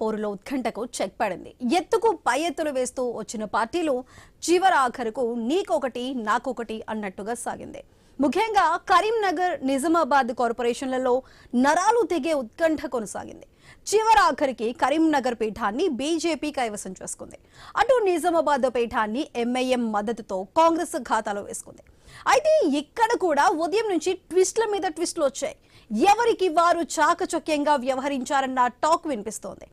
పోరులో ఉత్కంఠకు చెక్ పడింది. ఎత్తుకు పై ఎత్తులు వేస్తూ వచ్చిన పార్టీలు చివరాఖరుకు నీకొకటి నాకొకటి అన్నట్టుగా సాగింది. ముఖ్యంగా కరీంనగర్, నిజామాబాద్ కార్పొరేషన్లలో నరాలు తెగే ఉత్కంఠ కొనసాగింది. చివరాఖరికి కరీంనగర్ పీఠాన్ని బీజేపీ కైవసం చేసుకుంది. అటు నిజామాబాద్ పీఠాన్ని ఎంఐఎం మద్దతుతో కాంగ్రెస్ ఖాతాలో వేసుకుంది. అయితే ఇక్కడ కూడా ఉదయం నుంచి ట్విస్ట్ల మీద ట్విస్ట్లు వచ్చాయి. ఎవరికి వారు చాకచక్యంగా వ్యవహరించారన్న టాక్ వినిపిస్తోంది.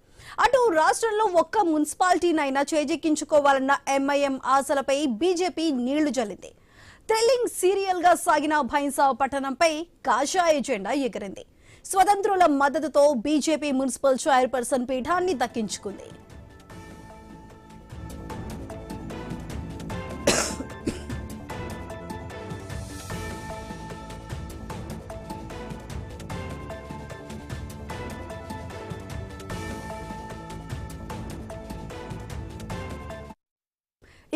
అటు రాష్ట్రంలో ఒక్క మున్సిపాలిటీనైనా చేజెక్కించుకోవాలన్న ఎంఐఎం ఆశలపై బీజేపీ నీళ్లు జల్లింది. థ్రిల్లింగ్ సీరియల్ గా సాగిన భైంసా పట్టణంపై కాషాయ జెండా ఎగిరింది. స్వతంత్రుల మద్దతుతో బీజేపీ మున్సిపల్ చైర్పర్సన్ పీఠాన్ని దక్కించుకుంది.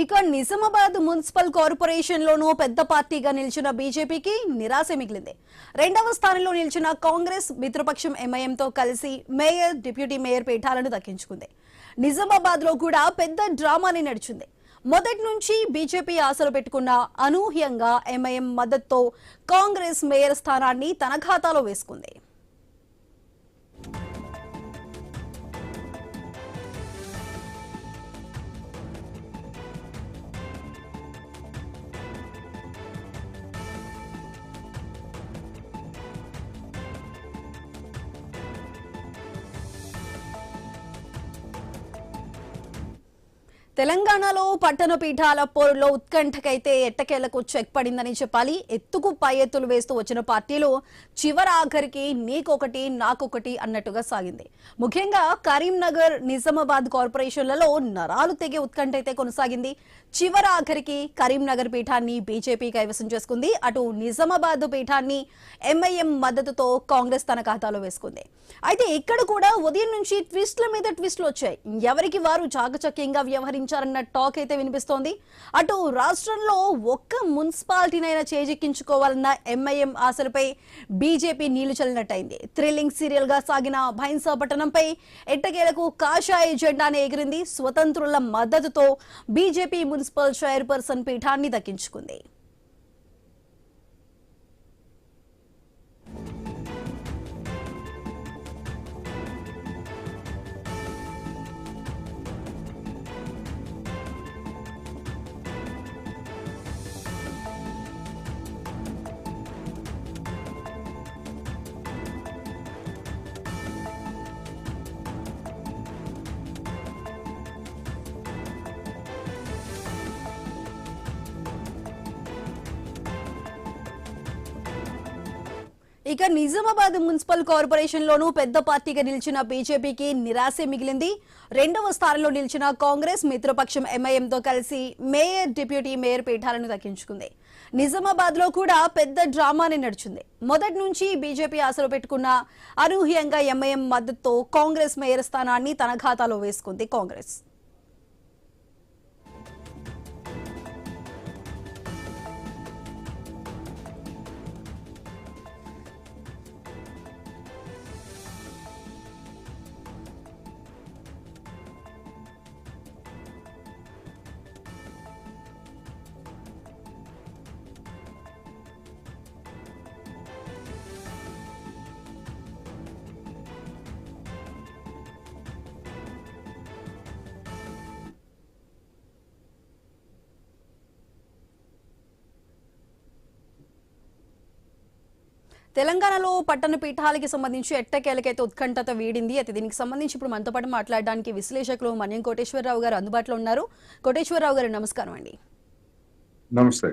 ఇక నిజామాబాద్ మున్సిపల్ కార్పొరేషన్ లోనూ పెద్ద పార్టీగా నిలిచిన బీజేపీకి నిరాశ మిగిలింది. రెండవ స్థానంలో నిలిచిన కాంగ్రెస్ మిత్రపక్షం ఎంఐఎంతో కలిసి మేయర్, డిప్యూటీ మేయర్ పీఠాలను దక్కించుకుంది. నిజామాబాద్ లో కూడా పెద్ద డ్రామానే నడిచింది. మొదటి నుంచి బీజేపీ ఆశలు పెట్టుకున్న అనూహ్యంగా ఎంఐఎం మద్దతుతో కాంగ్రెస్ మేయర్ స్థానాన్ని తన ఖాతాలో వేసుకుంది. తెలంగాణలో పట్టణ పీఠాల పోరులో ఉత్కంఠకైతే ఎట్టకేలకు చెక్ పడిందని చెప్పాలి. ఎత్తుకు పై ఎత్తులు వేస్తూ వచ్చిన పార్టీలు చివరాఖరికి నీకొకటి నాకొకటి అన్నట్టుగా సాగింది. ముఖ్యంగా కరీంనగర్, నిజామాబాద్ కార్పొరేషన్లలో నరాలు తెగే ఉత్కంఠ అయితే కొనసాగింది. చివరాఖరికి కరీంనగర్ పీఠాన్ని బీజేపీ కైవసం చేసుకుంది. అటు నిజామాబాద్ పీఠాన్ని ఎంఐఎం మద్దతుతో కాంగ్రెస్ తన ఖాతాలో వేసుకుంది. అయితే ఇక్కడ కూడా ఉదయం నుంచి ట్విస్ట్ల మీద ట్విస్ట్లు వచ్చాయి. ఎవరికి వారు చాకచక్యంగా వ్యవహరించారన్న టాక్ అయితే వినిపిస్తోంది. అటు రాష్ట్రంలో ఒక్క మున్సిపాలిటీనైనా చేజెక్కించుకోవాలన్న ఎంఐఎం ఆశలపై బీజేపీ నీళ్లు చల్లినట్టయింది. థ్రిల్లింగ్ సీరియల్ గా సాగిన భైంసా పట్టణంపై ఎట్టకేలకు కాషాయ జెండానే ఎగిరింది. స్వతంత్రుల మద్దతుతో బీజేపీ మున్సిపల్ చైర్పర్సన్ పీఠాన్ని దక్కించుకుంది. ఇక నిజామాబాద్ మున్సిపల్ కార్పొరేషన్ లోనూ పెద్ద పార్టీగా నిలిచిన బీజేపీకి నిరాశే మిగిలింది. రెండవ స్థానంలో నిలిచిన కాంగ్రెస్ మిత్రపక్షం ఎంఐఎంతో కలిసి మేయర్, డిప్యూటీ మేయర్ పీఠాలను దక్కించుకుంది. నిజామాబాద్ లో కూడా పెద్ద డ్రామానే నడిచింది. మొదటి నుంచి బీజేపీ ఆశలు పెట్టుకున్న అనూహ్యంగా ఎంఐఎం మద్దతుతో కాంగ్రెస్ మేయర్ స్థానాన్ని తన ఖాతాలో వేసుకుంది కాంగ్రెస్. తెలంగాణలో పట్టణ పీఠాలకి సంబంధించి ఎట్టకేలకైతే ఉత్కంఠత వీడింది. అయితే దీనికి సంబంధించి ఇప్పుడు మనతో పాటు మాట్లాడడానికి విశ్లేషకులు మన్యం కోటేశ్వరరావు గారు అందుబాటులో ఉన్నారు. కోటేశ్వరరావు గారు నమస్కారం అండి. నమస్తే.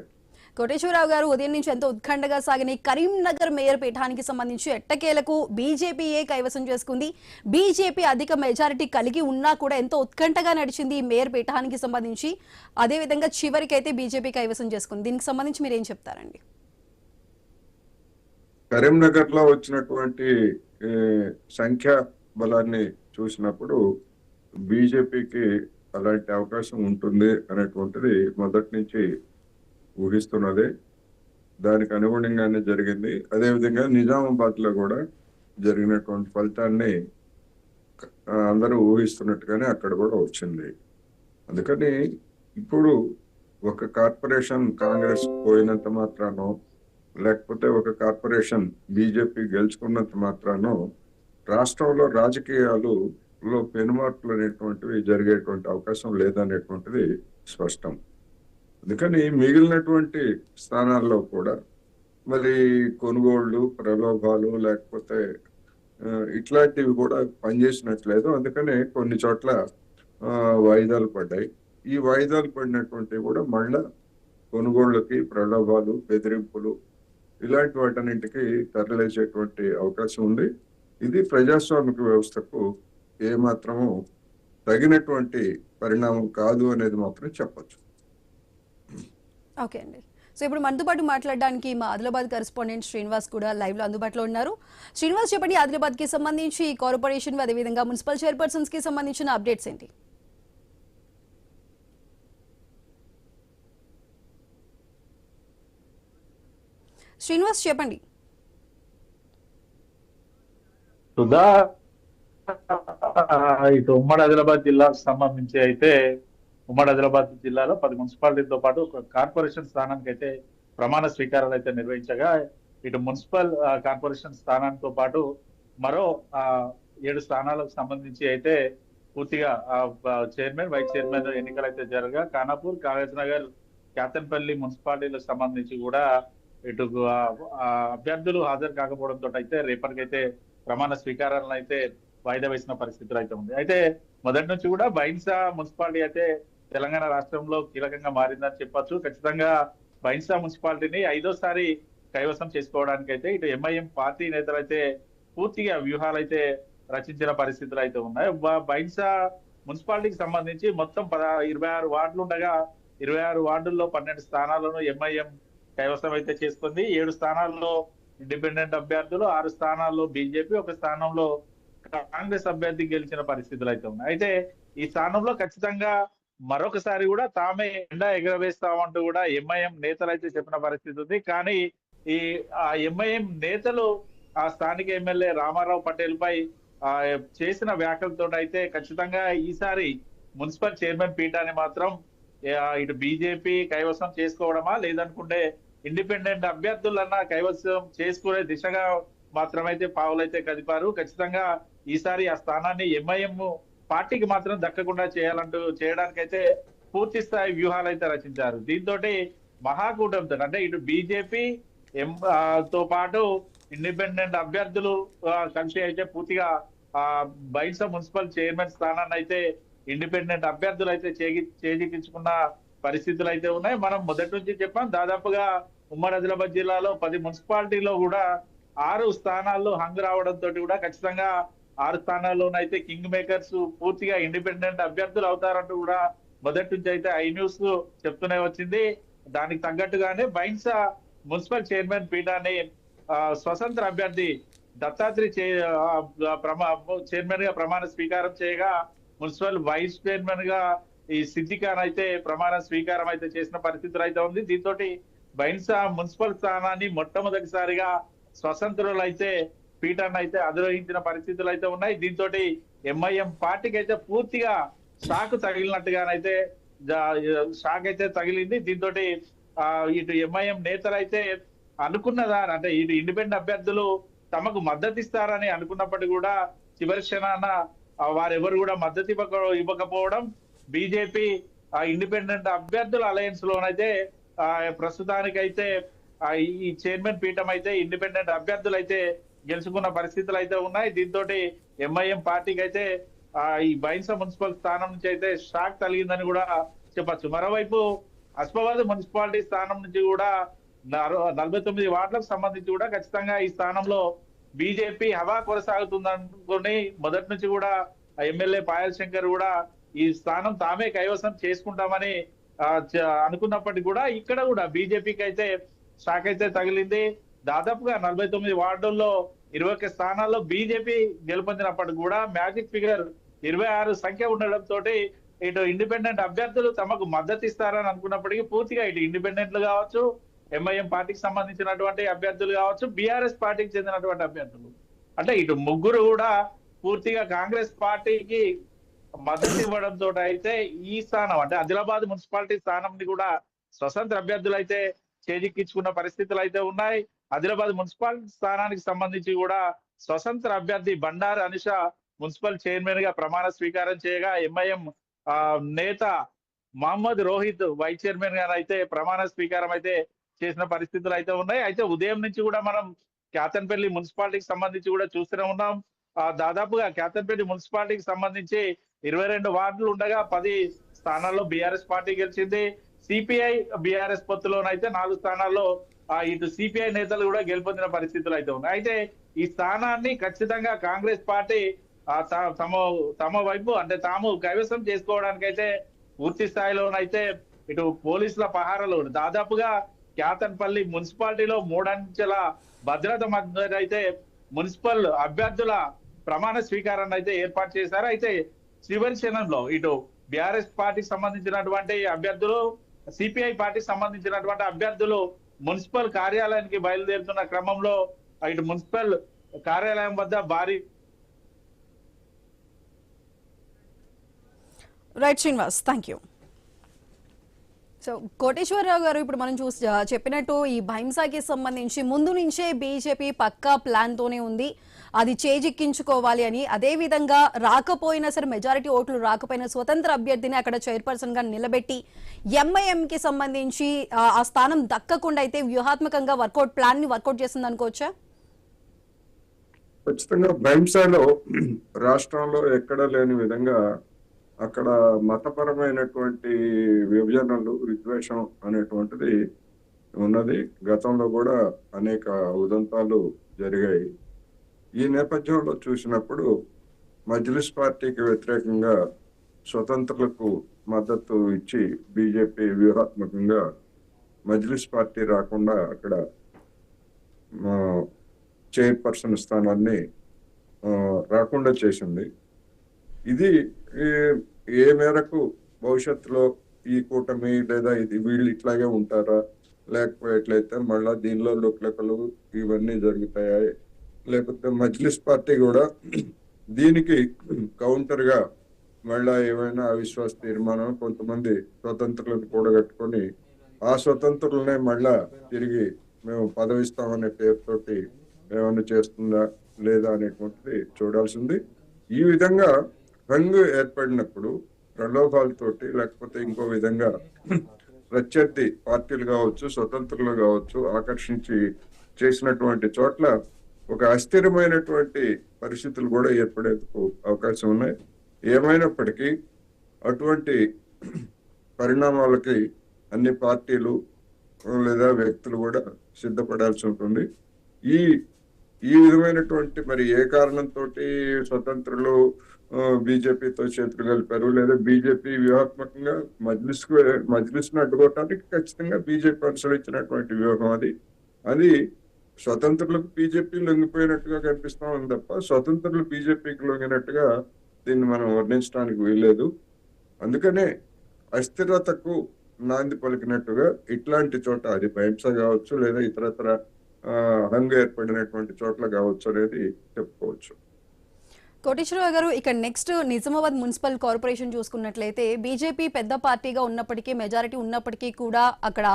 కోటేశ్వరరావు గారు, ఉదయం నుంచి ఎంతో ఉత్కంఠగా సాగిన కరీంనగర్ మేయర్ పీఠానికి సంబంధించి ఎట్టకేలకు బీజేపీయే కైవసం చేసుకుంది. బీజేపీ అధిక మెజారిటీ కలిగి ఉన్నా కూడా ఎంతో ఉత్కంఠగా నడిచింది ఈ మేయర్ పీఠానికి సంబంధించి. అదేవిధంగా చివరికైతే బీజేపీ కైవసం చేసుకుంది. దీనికి సంబంధించి మీరు ఏం చెప్తారండి? కరీంనగర్ లో వచ్చినటువంటి సంఖ్యా బలాన్ని చూసినప్పుడు బీజేపీకి అలాంటి అవకాశం ఉంటుంది అనేటువంటిది మొదటి నుంచి ఊహిస్తున్నది. దానికి అనుగుణంగానే జరిగింది. అదేవిధంగా నిజామాబాద్ లో కూడా జరిగినటువంటి ఫలితాన్ని అందరూ ఊహిస్తున్నట్టుగానే అక్కడ కూడా వచ్చింది. అందుకని ఇప్పుడు ఒక కార్పొరేషన్ కాంగ్రెస్ పోయినంత మాత్రానో, లేకపోతే ఒక కార్పొరేషన్ బీజేపీ గెలుచుకున్నంత మాత్రానో రాష్ట్రంలో రాజకీయాలలో పెనుమార్పులు అనేటువంటివి జరిగేటువంటి అవకాశం లేదనేటువంటిది స్పష్టం. అందుకని మిగిలినటువంటి స్థానాల్లో కూడా మరి కొనుగోళ్లు, ప్రలోభాలు లేకపోతే ఇట్లాంటివి కూడా పనిచేసినట్లేదు. అందుకనే కొన్ని చోట్ల వాయిదాలు పడ్డాయి. ఈ వాయిదాలు పడినటువంటివి కూడా మళ్ళా కొనుగోళ్లకి, ప్రలోభాలు, బెదిరింపులు ఇలాంటి వాటన్నింటికి తరలేసేటువంటి అవకాశం ఉంది. ఇది ప్రజాస్వామిక వ్యవస్థకు ఏమాత్రము తగినటువంటి పరిణామం కాదు అనేది మాత్రం చెప్పచ్చు. ఓకే అండి. సో ఇప్పుడు మనతో పాటు మాట్లాడడానికి మా ఆదిలాబాద్ కరెస్పాండెంట్ శ్రీనివాస్ కూడా లైవ్ లో అందుబాటులో ఉన్నారు. శ్రీనివాస్, చెప్పండి, ఆదిలాబాద్ కి సంబంధించి కార్పొరేషన్ అదేవిధంగా మున్సిపల్ చైర్పర్సన్స్ కి సంబంధించిన అప్డేట్స్ ఏంటి? శ్రీనివాస్ చెప్పండి. సుధా, ఇటు ఉమ్మడి ఆదిలాబాద్ జిల్లాకు సంబంధించి అయితే ఉమ్మడి ఆదిలాబాద్ జిల్లాలో 10 మున్సిపాలిటీతో పాటు ఒక కార్పొరేషన్ స్థానానికి అయితే ప్రమాణ స్వీకారాలు అయితే నిర్వహించగా, ఇటు మున్సిపల్ కార్పొరేషన్ స్థానానికి పాటు మరో 7 స్థానాలకు సంబంధించి అయితే పూర్తిగా చైర్మన్, వైస్ చైర్మన్ ఎన్నికలు అయితే జరగా, ఖానాపూర్, కాగజ్ నగర్, క్యాతన్పల్లి మున్సిపాలిటీలకు సంబంధించి కూడా ఇటు అభ్యర్థులు హాజరు కాకపోవడంతో అయితే రేపటికైతే ప్రమాణ స్వీకారాలను అయితే వాయిదా వేసిన పరిస్థితులు అయితే ఉంది. అయితే మొదటి నుంచి కూడా బైన్సా మున్సిపాలిటీ అయితే తెలంగాణ రాష్ట్రంలో కీలకంగా మారిందని చెప్పొచ్చు. ఖచ్చితంగా బైన్సా మున్సిపాలిటీని 5వ సారి కైవసం చేసుకోవడానికి అయితే ఇటు ఎంఐఎం పార్టీ నేతలు అయితే పూర్తిగా వ్యూహాలు అయితే రచించిన పరిస్థితులు అయితే ఉన్నాయి. బైన్సా మున్సిపాలిటీకి సంబంధించి మొత్తం 26 వార్డులు ఉండగా 26 వార్డుల్లో 12 స్థానాలను ఎంఐఎం కైవసం అయితే చేసుకుంది. 7 స్థానాల్లో ఇండిపెండెంట్ అభ్యర్థులు, 6 స్థానాల్లో బీజేపీ, 1 స్థానంలో కాంగ్రెస్ అభ్యర్థి గెలిచిన పరిస్థితులు అయితే ఉన్నాయి. అయితే ఈ స్థానంలో ఖచ్చితంగా మరొకసారి కూడా తామే ఎండా ఎగరవేస్తామంటూ కూడా ఎంఐఎం నేతలు అయితే చెప్పిన పరిస్థితి ఉంది. కానీ ఈ ఎంఐఎం నేతలు ఆ స్థానిక ఎమ్మెల్యే రామారావు పటేల్ పై చేసిన వ్యాఖ్యలతో అయితే ఖచ్చితంగా ఈసారి మున్సిపల్ చైర్మన్ పీఠాన్ని మాత్రం ఇటు బీజేపీ కైవసం చేసుకోవడమా, లేదనుకుంటే ఇండిపెండెంట్ అభ్యర్థులన్నా కైవసం చేసుకునే దిశగా మాత్రమైతే పావులైతే కదిపారు. ఖచ్చితంగా ఈసారి ఆ స్థానాన్ని ఎంఐఎం పార్టీకి మాత్రం దక్కకుండా చేయడానికైతే పూర్తి స్థాయి వ్యూహాలు అయితే రచించారు. దీంతో మహాకూటమితో అంటే ఇటు బీజేపీ తో పాటు ఇండిపెండెంట్ అభ్యర్థులు కలిసి అయితే పూర్తిగా బైన్సా మున్సిపల్ చైర్మన్ స్థానాన్ని అయితే ఇండిపెండెంట్ అభ్యర్థులు అయితే చేజిక్కించుకున్న పరిస్థితులు అయితే ఉన్నాయి. మనం మొదటి నుంచి చెప్పాం, దాదాపుగా ఉమ్మడి ఆదిలాబాద్ జిల్లాలో 10 మున్సిపాలిటీలో కూడా 6 స్థానాల్లో హంగ్ రావడంతో కూడా ఖచ్చితంగా 6 స్థానాల్లోనైతే కింగ్ మేకర్స్ పూర్తిగా ఇండిపెండెంట్ అభ్యర్థులు అవుతారంటూ కూడా మొదటి నుంచి అయితే ఐ న్యూస్ చెప్తూనే వచ్చింది. దానికి తగ్గట్టుగానే బైన్సా మున్సిపల్ చైర్మన్ పీఠాన్ని స్వతంత్ర అభ్యర్థి దత్తాత్రి చైర్మన్ గా ప్రమాణ స్వీకారం చేయగా, మున్సిపల్ వైస్ చైర్మన్ గా ఈ సిద్దిఖాన్ అయితే ప్రమాణ స్వీకారం అయితే చేసిన పరిస్థితులు అయితే ఉంది. దీంతో బైన్సా మున్సిపల్ స్థానాన్ని మొట్టమొదటిసారిగా స్వతంత్రులు అయితే పీఠాన్ని అయితే అధిరోహించిన పరిస్థితులు అయితే ఉన్నాయి. దీంతో ఎంఐఎం పార్టీకి అయితే పూర్తిగా షాక్ తగిలినట్టుగానైతే షాక్ అయితే తగిలింది. దీంతో ఇటు ఎంఐఎం నేతలు అయితే అనుకున్నదా అంటే ఇటు ఇండిపెండెంట్ అభ్యర్థులు తమకు మద్దతు ఇస్తారని అనుకున్నప్పటికీ కూడా చివరి క్షణాన వారెవరు కూడా మద్దతు ఇవ్వకపోవడం, బీజేపీ ఇండిపెండెంట్ అభ్యర్థుల అలయన్స్ లోనైతే ప్రస్తుతానికైతే ఈ చైర్మన్ పీఠం అయితే ఇండిపెండెంట్ అభ్యర్థులు అయితే గెలుచుకున్న పరిస్థితులు అయితే ఉన్నాయి. దీంతో ఎంఐఎం పార్టీకి అయితే ఈ బైన్సా మున్సిపల్ స్థానం నుంచి అయితే షాక్ కలిగిందని కూడా చెప్పచ్చు. మరోవైపు అస్మాబాద్ మున్సిపాలిటీ స్థానం నుంచి కూడా 49 వార్డులకు సంబంధించి కూడా ఖచ్చితంగా ఈ స్థానంలో బీజేపీ హవా కొనసాగుతుందనుకుని మొదటి నుంచి కూడా ఎమ్మెల్యే పాయల్ శంకర్ కూడా ఈ స్థానం తామే కైవసం చేసుకుంటామని అనుకున్నప్పటికీ కూడా ఇక్కడ కూడా బీజేపీకి అయితే షాక్ అయితే తగిలింది. దాదాపుగా 49 వార్డుల్లో 21 స్థానాల్లో బీజేపీ గెలుపొందినప్పటికీ కూడా మ్యాజిక్ ఫిగర్ 26 సంఖ్య ఉండడంతో ఇటు ఇండిపెండెంట్ అభ్యర్థులు తమకు మద్దతు ఇస్తారని అనుకున్నప్పటికీ పూర్తిగా ఇటు ఇండిపెండెంట్లు కావచ్చు, ఎంఐఎం పార్టీకి సంబంధించినటువంటి అభ్యర్థులు కావచ్చు, బీఆర్ఎస్ పార్టీకి చెందినటువంటి అభ్యర్థులు అంటే ఇటు ముగ్గురు కూడా పూర్తిగా కాంగ్రెస్ పార్టీకి మద్దతు ఇవ్వడంతో అయితే ఈ స్థానం అంటే ఆదిలాబాద్ మున్సిపాలిటీ స్థానంని కూడా స్వతంత్ర అభ్యర్థులు అయితే చేజిక్కించుకున్న పరిస్థితులు అయితే ఉన్నాయి. ఆదిలాబాద్ మున్సిపాలిటీ స్థానానికి సంబంధించి కూడా స్వతంత్ర అభ్యర్థి బండారు అనుష మున్సిపల్ చైర్మన్ గా ప్రమాణ స్వీకారం చేయగా ఎంఐఎం నేత మహమ్మద్ రోహిత్ వైస్ చైర్మన్ గా అయితే ప్రమాణ స్వీకారం అయితే చేసిన పరిస్థితులు అయితే ఉన్నాయి. అయితే ఉదయం నుంచి కూడా మనం కేతన్పల్లి మున్సిపాలిటీకి సంబంధించి కూడా చూస్తూనే ఉన్నాం. దాదాపుగా కేతన్పల్లి మున్సిపాలిటీకి సంబంధించి 22 వార్డులు ఉండగా 10 స్థానాల్లో బీఆర్ఎస్ పార్టీ గెలిచింది. సిపిఐ బీఆర్ఎస్ పొత్తులోనైతే 4 స్థానాల్లో ఇటు సిపిఐ నేతలు కూడా గెలుపొందిన పరిస్థితులు అయితే ఉన్నాయి. అయితే ఈ స్థానాన్ని ఖచ్చితంగా కాంగ్రెస్ పార్టీ తమ వైపు అంటే తాము కైవసం చేసుకోవడానికైతే పూర్తి స్థాయిలోనైతే ఇటు పోలీసుల పహారాలు దాదాపుగా కేతన్పల్లి మున్సిపాలిటీలో 3 అంచెల భద్రత మధ్య అయితే మున్సిపల్ అభ్యర్థుల ప్రమాణ స్వీకారాన్ని అయితే ఏర్పాటు చేశారు. అయితే చివరి క్షణంలో ఇటు బీఆర్ఎస్ పార్టీకి సంబంధించినటువంటి అభ్యర్థులు, సిపిఐ పార్టీకి సంబంధించినటువంటి అభ్యర్థులు మున్సిపల్ కార్యాలయానికి బయలుదేరుతున్న క్రమంలో ఇటు మున్సిపల్ కార్యాలయం వద్ద భారీ right Srinivas, thank you. So Koteswararao గారు, ఇప్పుడు మనం చెప్పినట్టు ఈ భైంసాకి సంబంధించి ముందు నుంచే బీజేపీ పక్కా ప్లాన్తోనే ఉంది, అది చేజిక్కించుకోవాలి అని. అదేవిధంగా రాకపోయినా సరే, మెజారిటీ ఓట్లు రాకపోయినా స్వతంత్ర అభ్యర్థిని అక్కడ చైర్పర్సన్ గా నిలబెట్టి ఎంఐఎంకి సంబంధించి ఆ స్థానం దక్కకుండా అయితే వ్యూహాత్మకంగా ప్లాన్ ని వర్కౌట్ చేస్తుంది అనుకోవచ్చా? ఖచ్చితంగా భైంసాలో రాష్ట్రంలో ఎక్కడ లేని విధంగా అక్కడ మతపరమైనటువంటి విభజనలు, విద్వేషం అనేటువంటిది ఉన్నది. గతంలో కూడా అనేక ఉదంతాలు జరిగాయి. ఈ నేపథ్యంలో చూసినప్పుడు మజ్లిస్ పార్టీకి వ్యతిరేకంగా స్వతంత్రులకు మద్దతు ఇచ్చి బీజేపీ వ్యూహాత్మకంగా మజ్లిస్ పార్టీ రాకుండా అక్కడ చైర్పర్సన్ స్థానాన్ని రాకుండా చేసింది. ఇది ఏ మేరకు భవిష్యత్తులో ఈ కూటమి లేదా ఇది వీళ్ళు ఇట్లాగే ఉంటారా, లేకపోయేట్లయితే మళ్ళా దీనిలో లుక్లకలు ఇవన్నీ జరుగుతాయా, లేకపోతే మజ్లిస్ పార్టీ కూడా దీనికి కౌంటర్ గా మళ్ళా ఏమైనా అవిశ్వాస తీర్మానం కొంతమంది స్వతంత్రులను కూడగట్టుకొని ఆ స్వతంత్రులనే మళ్ళా తిరిగి మేము పదవిస్తామనే పేరుతోటి ఏమైనా చేస్తుందా లేదా అనేటువంటిది చూడాల్సింది. ఈ విధంగా రంగు ఏర్పడినప్పుడు ప్రలోభాలతోటి లేకపోతే ఇంకో విధంగా ప్రత్యర్థి పార్టీలు కావచ్చు, స్వతంత్రులు కావచ్చు ఆకర్షించి చేసినటువంటి చోట్ల ఒక అస్థిరమైనటువంటి పరిస్థితులు కూడా ఏర్పడేందుకు అవకాశం ఉన్నాయి. ఏమైనప్పటికీ అటువంటి పరిణామాలకి అన్ని పార్టీలు లేదా వ్యక్తులు కూడా సిద్ధపడాల్సి ఉంటుంది. ఈ విధమైనటువంటి మరి ఏ కారణంతో స్వతంత్రులు బీజేపీతో చేతులు కలిపారు, లేదా బీజేపీ వ్యూహాత్మకంగా మజ్లిస్ను అడ్డుకోవటానికి ఖచ్చితంగా బీజేపీ అనుసరించినటువంటి వ్యూహం అది స్వతంత్రులకు బీజేపీ లొంగిపోయినట్టుగా కనిపిస్తా ఉంది తప్ప స్వతంత్రులు బీజేపీకి లొంగినట్టుగా దీన్ని మనం వర్ణించడానికి వీల్లేదు. అందుకనే అస్థిరతకు నాంది పలికినట్టుగా ఇట్లాంటి చోట, అది భైంస కావచ్చు లేదా ఇతరత్ర హంగు ఏర్పడినటువంటి చోట్ల కావచ్చు అనేది చెప్పుకోవచ్చు. కోటేశ్వరరావు గారు, ఇక నెక్స్ట్ నిజామాబాద్ మున్సిపల్ కార్పొరేషన్ చూసుకున్నట్లయితే బీజేపీ పెద్ద పార్టీగా ఉన్నప్పటికీ, మెజారిటీ ఉన్నప్పటికీ కూడా అక్కడ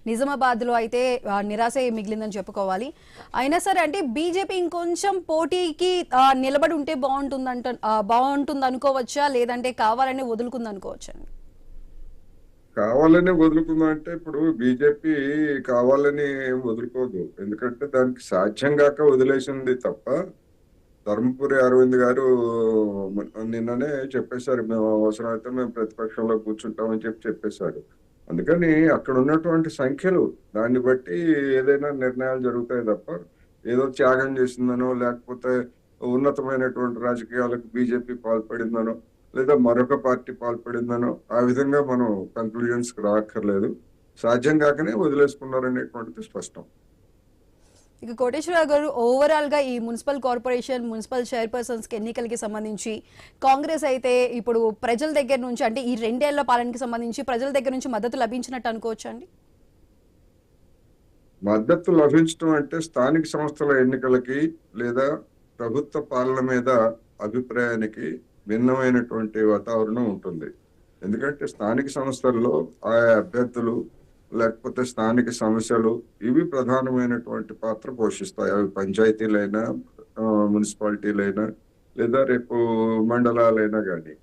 నిజామాబాద్ లో అయితే నిరాశ మిగిలిందని చెప్పుకోవాలి. అయినా సరే అంటే బీజేపీ ఇంకొంచెం పోటీకి నిలబడి ఉంటే బాగుంటుంది అనుకోవచ్చా, లేదంటే కావాలని వదులుకుంది అనుకోవచ్చా? కావాలని వదులుకుందంటే ఇప్పుడు బీజేపీ కావాలని వదులుకోదు, ఎందుకంటే దానికి సాధ్యం కాక వదిలేసింది తప్ప. ధర్మపురి అరవింద్ గారు నిన్ననే చెప్పేశారు, మేము అవసరమైతే మేము ప్రతిపక్షంలో కూర్చుంటామని చెప్పేశారు. అందుకని అక్కడ ఉన్నటువంటి సంఖ్యలు దాన్ని బట్టి ఏదైనా నిర్ణయాలు జరుగుతాయి తప్ప ఏదో త్యాగం చేసిందనో లేకపోతే ఉన్నతమైనటువంటి రాజకీయాలకు బీజేపీ పాల్పడిందనో లేదా మరొక పార్టీ పాల్పడిందనో ఆ విధంగా మనం కంక్లూజన్స్ కి రాక్కర్లేదు. సాధ్యం కాకనే వదిలేసుకున్నారనేటువంటిది స్పష్టం. ఇక కోటేశ్వరరావు గారు, ఓవరాల్ గా ఈ మున్సిపల్ కార్పొరేషన్, మున్సిపల్ చైర్పర్సన్స్ ఎన్నికలకి సంబంధించి కాంగ్రెస్ అయితే ఇప్పుడు ప్రజల దగ్గర నుంచి, అంటే ఈ 2 ఏళ్ల పాలనకి సంబంధించి ప్రజల దగ్గర నుంచి మద్దతు లభించినట్టు అనుకోవచ్చు అండి? మద్దతు లభించడం అంటే స్థానిక సంస్థల ఎన్నికలకి లేదా ప్రభుత్వ పాలన మీద అభిప్రాయానికి భిన్నమైనటువంటి వాతావరణం ఉంటుంది. ఎందుకంటే స్థానిక సంస్థల్లో ఆయా అభ్యర్థులు లేకపోతే స్థానిక సమస్యలు ఇవి ప్రధానమైనటువంటి పాత్ర పోషిస్తాయి. అవి పంచాయతీలైనా, మున్సిపాలిటీలైనా, లేదా రేపు మండలాలైనా కానీ.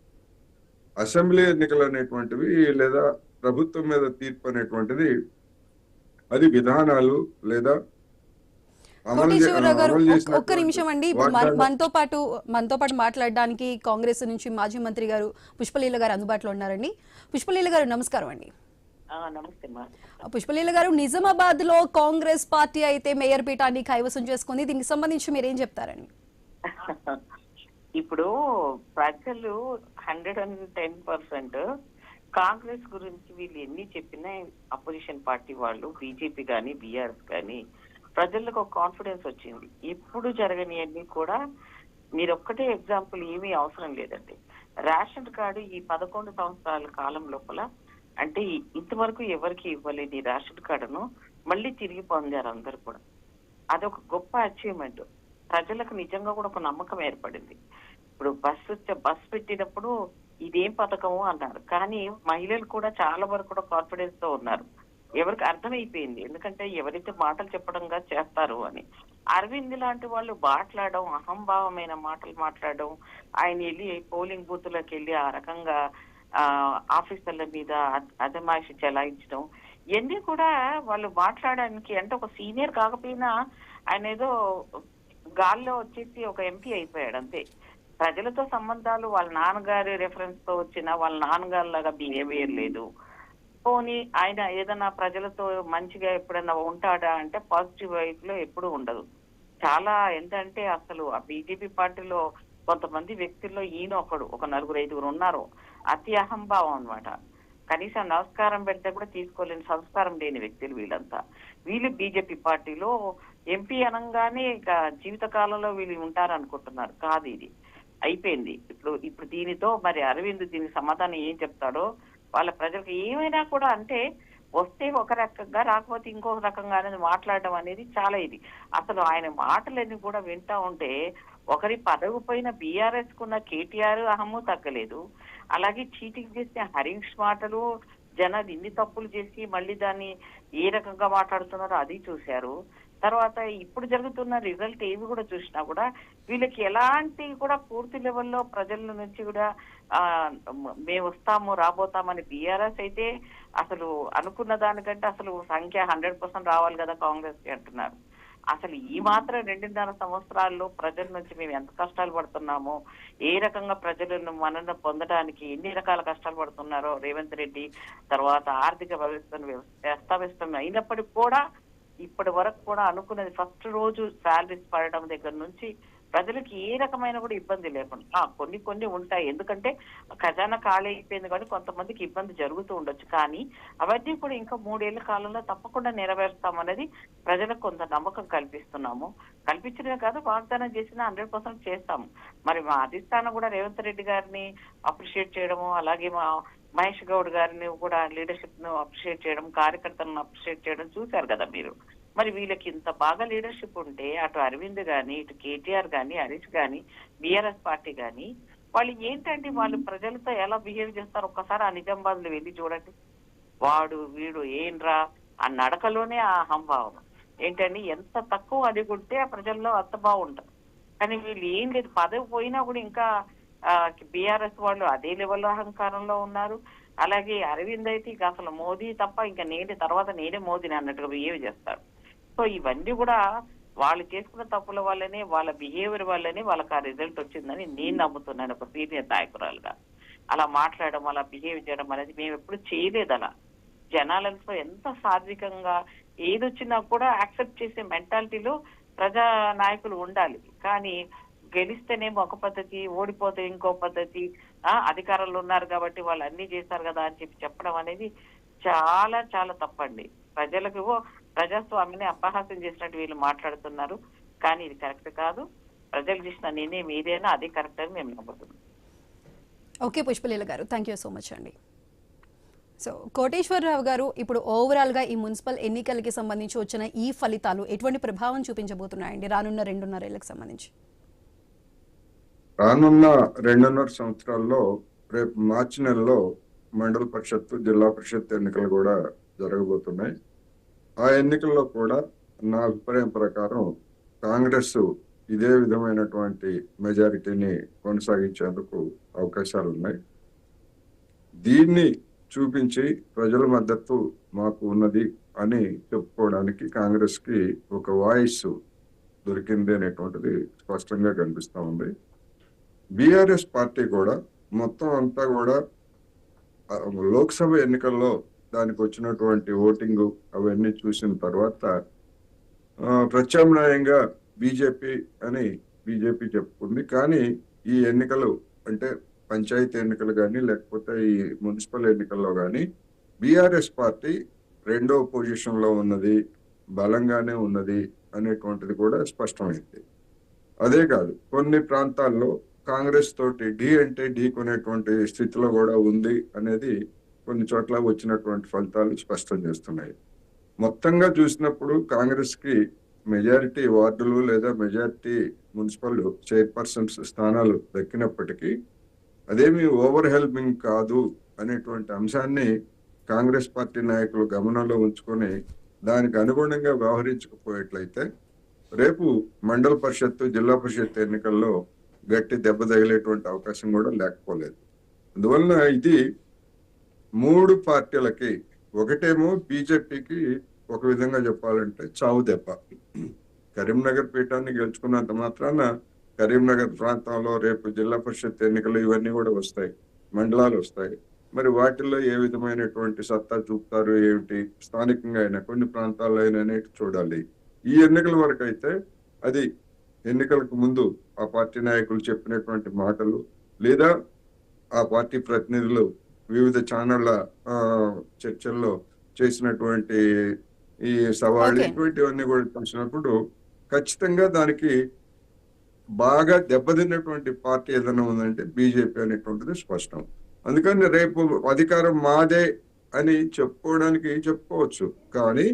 అసెంబ్లీ ఎన్నికలు అనేటువంటివి లేదా ప్రభుత్వం మీద తీర్పు అనేటువంటిది అది విధానాలు లేదా కోటేశ్వరరావు గారు అమలు ఒక్క నిమిషం అండి. ఇప్పుడు మనతో పాటు మాట్లాడడానికి కాంగ్రెస్ నుంచి మాజీ మంత్రి గారు పుష్పలీల గారు అందుబాటులో ఉన్నారండి. పుష్పలీల గారు నమస్కారం అండి. పుష్పలీల గారు, నిజామాబాద్ లో కాంగ్రెస్ పార్టీ అయితే మేయర్ పీఠాన్ని కైవసం చేసుకుంది. దీనికి సంబంధించి మీరేం చెప్తారండి? ఇప్పుడు ప్రజలు 110% కాంగ్రెస్ గురించి వీళ్ళు ఎన్ని చెప్పినా అపోజిషన్ పార్టీ వాళ్ళు బీజేపీ కానీ బీఆర్ఎస్ కానీ ప్రజలకు ఒక కాన్ఫిడెన్స్ వచ్చింది. ఎప్పుడు జరగనివన్నీ కూడా మీరు ఒక్కటే ఎగ్జాంపుల్ ఏమీ అవసరం లేదండి. రేషన్ కార్డు ఈ 11 సంవత్సరాల కాలం లోపల అంటే ఇంతవరకు ఎవరికి ఇవ్వలేని రేషన్ కార్డును మళ్ళీ తిరిగి పొందారు అందరు కూడా. అదొక గొప్ప అచీవ్మెంట్. ప్రజలకు నిజంగా కూడా ఒక నమ్మకం ఏర్పడింది. ఇప్పుడు బస్ పెట్టినప్పుడు ఇదేం పథకము అన్నారు, కానీ మహిళలు కూడా చాలా వరకు కూడా కాన్ఫిడెన్స్ తో ఉన్నారు. ఎవరికి అర్థమైపోయింది, ఎందుకంటే ఎవరైతే మాటలు చెప్పడంగా చేస్తారు అని. అరవింద్ లాంటి వాళ్ళు మాట్లాడడం, అహంభావమైన మాటలు మాట్లాడడం, ఆయన వెళ్ళి పోలింగ్ బూత్లకు వెళ్ళి ఆ రకంగా ఆఫీసర్ల మీద అజమాయిషి చెలాయించడం, ఇవన్నీ కూడా వాళ్ళు మాట్లాడడానికి అంటే ఒక సీనియర్ కాకపోయినా ఆయన ఏదో గాల్లో వచ్చేసి ఒక ఎంపీ అయిపోయాడు అంతే. ప్రజలతో సంబంధాలు వాళ్ళ నాన్నగారి రెఫరెన్స్ తో వచ్చిన వాళ్ళ నాన్నగారి లాగా బిహేవియర్ లేదు. పోనీ ఆయన ఏదైనా ప్రజలతో మంచిగా ఎప్పుడైనా ఉంటాడా అంటే పాజిటివ్ వైపు లో ఎప్పుడు ఉండదు. చాలా ఏంటంటే అసలు ఆ బీజేపీ పార్టీలో కొంతమంది వ్యక్తుల్లో ఈయన ఒక 4-5 ఉన్నారు. అతి అహంభావం అన్నమాట. కనీసం నమస్కారం పెడితే కూడా తీసుకోలేని సంస్కారం లేని వ్యక్తులు వీళ్ళంతా. వీళ్ళు బీజేపీ పార్టీలో ఎంపీ అనగానే ఇక జీవితకాలంలో వీళ్ళు ఉంటారనుకుంటున్నారు. కాదు, ఇది అయిపోయింది. ఇప్పుడు దీనితో మరి అరవింద్ దీనికి సమాధానం ఏం చెప్తాడో, వాళ్ళ ప్రజలకు ఏమైనా కూడా అంటే వస్తే ఒక రకంగా రాకపోతే ఇంకొక రకంగా అనేది మాట్లాడడం అనేది చాలా ఇది. అసలు ఆయన మాటలన్నీ కూడా వింటా ఉంటే ఒకరి పదవి పైన బీఆర్ఎస్ కున్న కేటీఆర్ అహము తగ్గలేదు. అలాగే చీటింగ్ చేసిన హరీష్ మాటలు, జనాలు ఇన్ని తప్పులు చేసి మళ్ళీ దాన్ని ఏ రకంగా మాట్లాడుతున్నారో అది చూశారు. తర్వాత ఇప్పుడు జరుగుతున్న రిజల్ట్ ఏవి కూడా చూసినా కూడా వీళ్ళకి ఎలాంటి కూడా పూర్తి లెవెల్లో ప్రజల నుంచి కూడా మేము వస్తాము రాబోతామని బీఆర్ఎస్ అయితే అసలు అనుకున్న దానికంటే అసలు సంఖ్య 100% రావాలి కదా కాంగ్రెస్ కి అంటున్నారు. అసలు ఈ మాత్రం 2.5 సంవత్సరాల్లో ప్రజల నుంచి మేము ఎంత కష్టాలు పడుతున్నామో, ఏ రకంగా ప్రజలను మనను పొందడానికి ఎన్ని రకాల కష్టాలు పడుతున్నారో రేవంత్ రెడ్డి తర్వాత ఆర్థిక వ్యవస్థను వ్యవస్థాపిస్తాం అయినప్పటికీ కూడా ఇప్పటి వరకు కూడా అనుకున్నది ఫస్ట్ రోజు శాలరీస్ పడడం దగ్గర నుంచి ప్రజలకు ఏ రకమైన కూడా ఇబ్బంది లేకుండా కొన్ని ఉంటాయి. ఎందుకంటే ఖజానా ఖాళీ అయిపోయింది కానీ కొంతమందికి ఇబ్బంది జరుగుతూ ఉండొచ్చు. కానీ అవన్నీ కూడా ఇంకా 3 ఏళ్ల కాలంలో తప్పకుండా నెరవేరుస్తామనేది ప్రజలకు కొంత నమ్మకం కల్పిస్తున్నాము. కల్పించడమే కాదు, వాగ్దానం చేసినా 100% చేస్తాము. మరి మా అధిష్టానం కూడా రేవంత్ రెడ్డి గారిని అప్రిషియేట్ చేయడము, అలాగే మా మహేష్ గౌడ్ గారిని కూడా లీడర్షిప్ ను అప్రిషియేట్ చేయడం, కార్యకర్తలను అప్రిషియేట్ చేయడం చూశారు కదా మీరు. మరి వీళ్ళకి ఇంత బాగా లీడర్షిప్ ఉంటే అటు అరవింద్ గాని, ఇటు కేటీఆర్ గాని, హరీష్ గాని, బీఆర్ఎస్ పార్టీ గాని వాళ్ళు ఏంటంటే వాళ్ళు ప్రజలతో ఎలా బిహేవ్ చేస్తారు ఒక్కసారి ఆ నిజామాబాద్ లో వెళ్ళి చూడండి. వాడు వీడు ఏంట్రా ఆ నడకలోనే ఆ అహంభావం ఏంటండి, ఎంత తక్కువ అడుగుంటే ఆ ప్రజల్లో అంత బాగుంటారు. కానీ వీళ్ళు ఏం లేదు, పదవి పోయినా కూడా ఇంకా బీఆర్ఎస్ వాళ్ళు అదే లెవెల్లో అహంకారంలో ఉన్నారు. అలాగే అరవింద్ అయితే ఇక అసలు మోదీ తప్ప ఇంకా నేనే మోదీని అన్నట్టుగా బిహేవ్ చేస్తారు. సో ఇవన్నీ కూడా వాళ్ళు చేసుకున్న తప్పుల వల్లనే, వాళ్ళ బిహేవియర్ వల్లనే వాళ్ళకి ఆ రిజల్ట్ వచ్చిందని నేను నమ్ముతున్నాను ఒక సీనియర్ నాయకురాలుగా. అలా మాట్లాడడం, అలా బిహేవ్ చేయడం అనేది మేము ఎప్పుడు చేయలేదు. అలా జనాలతో ఎంత సాత్వికంగా ఏదొచ్చినా కూడా యాక్సెప్ట్ చేసే మెంటాలిటీలో ప్రజా నాయకులు ఉండాలి. కానీ గెలిస్తేనేమో ఒక పద్ధతి, ఓడిపోతే ఇంకో పద్ధతి, అధికారంలో ఉన్నారు కాబట్టి వాళ్ళు అన్ని చేశారు కదా అని చెప్పడం అనేది చాలా చాలా తప్పండి. ప్రజలకు ప్రజాస్వామ్యాన్ని అపహాస్యం చేసినట్టు వీళ్ళు మాట్లాడుతున్నారు. కానీ ఇది కరెక్ట్ కాదు. ప్రజలు చేసిన నిర్ణయం ఏదైనా అది కరెక్ట్ అని మేము నమ్ముతున్నాం. ఓకే పుష్పలీల గారు, థ్యాంక్ యూ సో మచ్ అండి. సో కోటేశ్వరరావు గారు, ఇప్పుడు ఓవరాల్ గా ఈ మున్సిపల్ ఎన్నికలకి సంబంధించి వచ్చిన ఈ ఫలితాలు ఎటువంటి ప్రభావం చూపించబోతున్నాయండి రానున్న 2.5 ఏళ్లకు సంబంధించి? రానున్న 2.5 సంవత్సరాల్లో రేపు మార్చి నెలలో మండల పరిషత్తు, జిల్లా పరిషత్ ఎన్నికలు కూడా జరగబోతున్నాయి. ఆ ఎన్నికల్లో కూడా నా అభిప్రాయం ప్రకారం కాంగ్రెస్ ఇదే విధమైనటువంటి మెజారిటీని కొనసాగించేందుకు అవకాశాలు ఉన్నాయి. దీన్ని చూపించి ప్రజల మద్దతు మాకు ఉన్నది అని చెప్పుకోవడానికి కాంగ్రెస్ కి ఒక వాయిస్ దొరికింది అనేటువంటిది స్పష్టంగా కనిపిస్తా ఉంది. బీఆర్ఎస్ పార్టీ కూడా మొత్తం అంతా కూడా లోక్సభ ఎన్నికల్లో దానికి వచ్చినటువంటి ఓటింగ్ అవన్నీ చూసిన తర్వాత ప్రత్యామ్నాయంగా బీజేపీ చెప్పుకుంది. కానీ ఈ ఎన్నికలు అంటే పంచాయతీ ఎన్నికలు కానీ లేకపోతే ఈ మున్సిపల్ ఎన్నికల్లో కానీ బీఆర్ఎస్ పార్టీ 2వ పొజిషన్ లో ఉన్నది, బలంగానే ఉన్నది అనేటువంటిది కూడా స్పష్టమైంది. అదే కాదు, కొన్ని ప్రాంతాల్లో కాంగ్రెస్ తోటి ఢీ అంటే ఢీ కొనేటువంటి స్థితిలో కూడా ఉంది అనేది కొన్ని చోట్ల వచ్చినటువంటి ఫలితాలు స్పష్టం చేస్తున్నాయి. మొత్తంగా చూసినప్పుడు కాంగ్రెస్ కి మెజారిటీ వార్డులు లేదా మెజారిటీ మున్సిపల్ చైర్పర్సన్స్ స్థానాలు దక్కినప్పటికీ అదేమి ఓవర్ హెల్మింగ్ కాదు అనేటువంటి అంశాన్ని కాంగ్రెస్ పార్టీ నాయకులు గమనంలో ఉంచుకొని దానికి అనుగుణంగా వ్యవహరించకపోయేట్లయితే రేపు మండల పరిషత్తు, జిల్లా పరిషత్ ఎన్నికల్లో గట్టి దెబ్బ తగిలేటువంటి అవకాశం కూడా లేకపోలేదు. అందువలన ఇది 3 పార్టీలకి, ఒకటేమో బీజేపీకి ఒక విధంగా చెప్పాలంటే చావు దెబ్బ. కరీంనగర్ పీఠాన్ని గెలుచుకున్నంత మాత్రాన కరీంనగర్ ప్రాంతంలో రేపు జిల్లా పరిషత్ ఎన్నికలు ఇవన్నీ కూడా వస్తాయి, మండలాలు వస్తాయి. మరి వాటిల్లో ఏ విధమైనటువంటి సత్తా చూపుతారు ఏమిటి, స్థానికంగా అయినా కొన్ని ప్రాంతాల్లో అయినా చూడాలి. ఈ ఎన్నికల వరకు అయితే అది ఎన్నికలకు ముందు ఆ పార్టీ నాయకులు చెప్పినటువంటి మాటలు లేదా ఆ పార్టీ ప్రతినిధులు వివిధ ఛానళ్ల చర్చల్లో చేసినటువంటి ఈ సవాళ్ళు ఇటువంటివన్నీ కూడా చూసినప్పుడు ఖచ్చితంగా దానికి బాగా దెబ్బతిన్నటువంటి పార్టీ ఏదైనా ఉందంటే బీజేపీ అనేటువంటిది స్పష్టం. అందుకని రేపు అధికారం మాదే అని చెప్పుకోవచ్చు. కానీ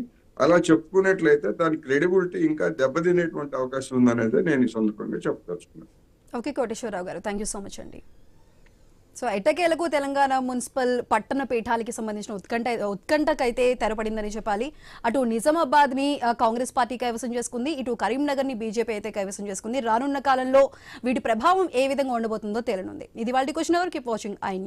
అలా చెప్పుకున్నట్లయితే దాని క్రెడిబిలిటీ ఇంకా దెబ్బతినేటువంటి అవకాశం ఉందనేది నేను ఈ సందర్భంగా చెప్పదలుచుకున్నాను. ఓకే కోటేశ్వరరావు గారు, థ్యాంక్ యూ సో మచ్ అండి. సో ఎట్టకేలకు తెలంగాణ మున్సిపల్ పట్టణ పీఠాలకి సంబంధించిన ఉత్కంఠకైతే తెరపడిందని చెప్పాలి. అటు నిజామాబాద్ ని కాంగ్రెస్ పార్టీ కైవసం చేసుకుంది, ఇటు కరీంనగర్ ని బీజేపీ అయితే కైవసం చేసుకుంది. రానున్న కాలంలో వీటి ప్రభావం ఏ విధంగా ఉండబోతుందో తేలనుంది. ఇది వాళ్ళ question hour. Keep watching I news.